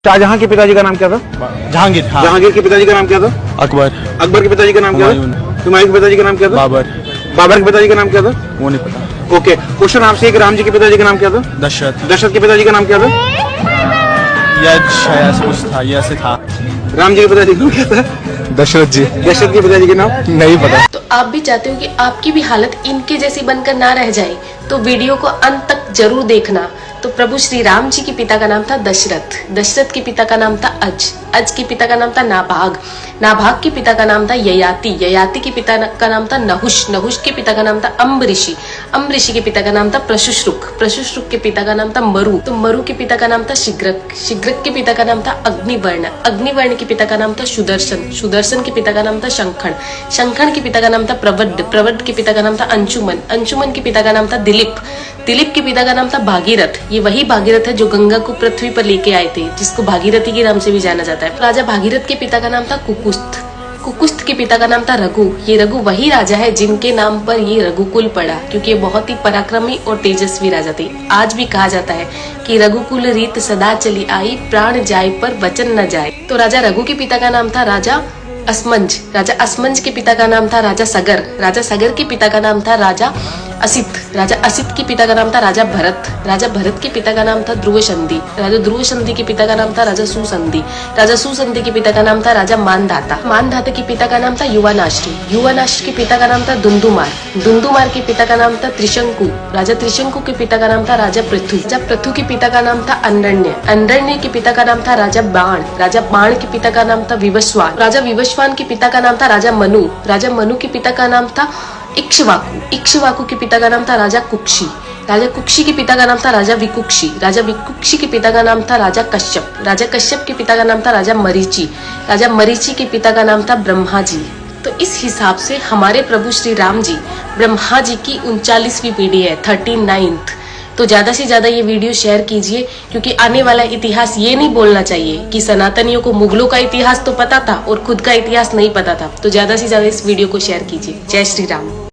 शाहजहां के पिताजी का नाम क्या था? जहांगीर। हाँ। जहांगीर के पिताजी का नाम क्या था? अकबर। अकबर के पिताजी का नाम क्या था? हुमायूं के पिताजी का नाम क्या था? बाबर। बाबर के पिताजी का नाम क्या था? वो नहीं पता। ओके, क्वेश्चन आपसे एक, राम जी के पिताजी का नाम क्या था? दशरथ। दशरथ के पिताजी का नाम क्या था? यश ऐसा कुछ था, ये ऐसे था। राम जी के पिताजी का नाम क्या था? दशरथ जी। दशरथ के पिताजी का नाम नहीं पता। तो आप भी चाहते हो कि आपकी भी हालत इनके जैसी बनकर ना रह जाए, तो वीडियो को अंत तक जरूर देखना। तो प्रभु श्री राम जी के पिता का नाम था दशरथ, दशरथ के पिता का नाम था अज के पिता का नाम था नाभाग, नाभाग के पिता का नाम था ययाति, ययाति के पिता का नाम था नहुष, नहुष के पिता का नाम था अम्बऋषि, अम्बऋषि के पिता का नाम था प्रशुश्रुक, प्रशुश्रुक के पिता का नाम था मरु, तो मरु के पिता का नाम था शिग्रक, शिग्रक के पिता का नाम था अग्निवर्ण, अग्निवर्ण के पिता का नाम था सुदर्शन, सुदर्शन के पिता का नाम था शंखण, शंखण के पिता का नाम था प्रवड्ड, प्रवड्ड के पिता का नाम था अंशुमन, अंशुमन के पिता का नाम था दिलीप, दिलीप के पिता का नाम था भागीरथ, ये वही भागीरथ है जो गंगा को पृथ्वी पर लेके आए थे, जिसको भागीरथी के नाम से भी जाना जाता है। राजा भागीरथ के पिता का नाम था कुकुस्थ, कुकुस्थ के पिता का नाम था रघु, ये रघु वही राजा है जिनके नाम पर ये रघुकुल पड़ा, क्योंकि ये बहुत ही पराक्रमी और तेजस्वी राजा थे। आज भी कहा जाता है कि रघुकुल रीत सदा चली आई, प्राण जाए पर वचन न जाए। तो राजा रघु के पिता का नाम था राजा असमंज, राजा असमंज के पिता का नाम था राजा सगर, राजा सगर के पिता का नाम था राजा असित, राजा असित के पिता का नाम था राजा भरत, राजा भरत के पिता का नाम था ध्रुव संधि, राजा ध्रुव संधि के पिता का नाम था राजा सुसंधि, राजा सुसंधि के पिता का नाम था राजा मानधाता, मानधाता के पिता का नाम था युवानाश्री, युवानाश्री के पिता का नाम था दुंदुमार, दुंदुमार के पिता का नाम था त्रिशंकु, राजा त्रिशंकु के पिता का नाम था राजा पृथु, राजा पृथु के पिता का नाम था अंडरण्य, अंडरण्य के पिता का नाम था राजा बाण, राजा बाण के पिता का नाम था विवस्वान, राजा विवस्वान के पिता का नाम था राजा मनु, राजा मनु के पिता का नाम था इक्ष्वाकु, इक्ष्वाकु के पिता का नाम था राजा कुक्षी, राजा कुक्षी के पिता का नाम था राजा विकुक्षी, राजा विकुक्षी के पिता का नाम था राजा कश्यप, राजा कश्यप के पिता का नाम था राजा मरीचि, राजा मरीचि के पिता का नाम था ब्रह्मा जी। तो इस हिसाब से हमारे प्रभु श्री राम जी ब्रह्मा जी की 39वीं पीढ़ी है, 39th। तो ज्यादा से ज्यादा ये वीडियो शेयर कीजिए, क्योंकि आने वाला इतिहास ये नहीं बोलना चाहिए कि सनातनियों को मुगलों का इतिहास तो पता था और खुद का इतिहास नहीं पता था। तो ज्यादा से ज्यादा इस वीडियो को शेयर कीजिए। जय श्री राम।